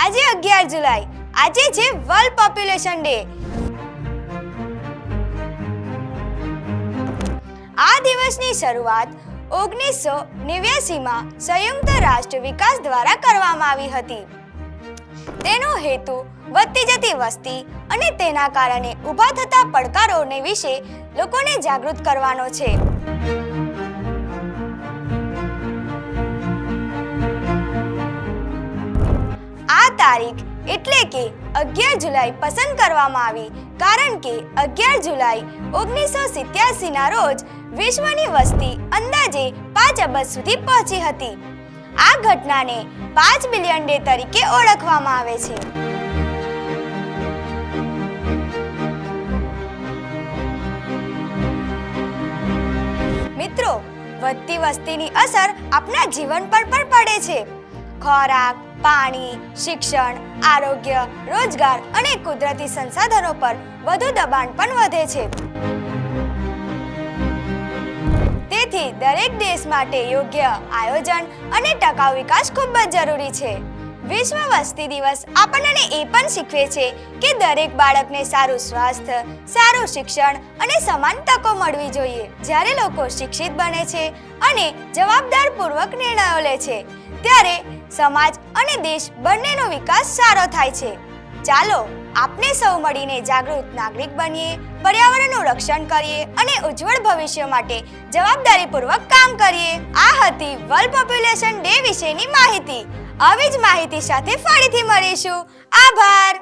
આજે 11 જુલાઈ, આજે છે વર્લ્ડ પોપ્યુલેશન ડે। આ દિવસની શરૂઆત 1989માં સંયુક્ત રાષ્ટ્ર વિકાસ દ્વારા કરવામાં આવી હતી। તેનો હેતુ વધતી જતી વસ્તી અને તેના કારણે ઊભા થતા પડકારોને વિશે લોકોને જાગૃત કરવાનો છે। આ તારીખ એટલે કે 11 જુલાઈ પસંદ કરવામાં આવી કારણ કે 11 જુલાઈ 1987 ના રોજ વિશ્વની વસ્તી અંદાજે 5 અબજ સુધી પહોંચી હતી। આ ઘટનાને 5 બિલિયન ડે તરીકે ઓળખવામાં આવે છે। મિત્રો, વધતી વસ્તીની અસર આપણા જીવન પર પણ પડે છે। ખોરાક, પાણી, શિક્ષણ, આરોગ્ય, રોજગાર અને કુદરતી સંસાધનો પર વધુ દબાણ પણ વધે છે। તેથી દરેક દેશ માટે યોગ્ય આયોજન અને ટકાઉ વિકાસ ખૂબ જ જરૂરી છે। વિશ્વ વસ્તી દિવસ આપણને એ પણ શીખવે છે કે દરેક બાળકને સારું સ્વાસ્થ્ય, સારું શિક્ષણ અને સમાન તકો મળવી જોઈએ। જ્યારે લોકો શિક્ષિત બને છે અને જવાબદારપૂર્વક નિર્ણયો લે છે ત્યારે સમાજ અને દેશ બંનેનો વિકાસ સારો થાય છે। ચાલો આપણે સૌ મળીને જાગૃત નાગરિક બનીએ, પર્યાવરણનું રક્ષણ કરીએ અને ઉજ્જવળ ભવિષ્ય માટે જવાબદારીપૂર્વક કામ કરીએ। આ હતી વર્લ્ડ પોપ્યુલેશન ડે વિશેની માહિતી। આવી જ માહિતી સાથે ફરીથી મળીશું। આભાર।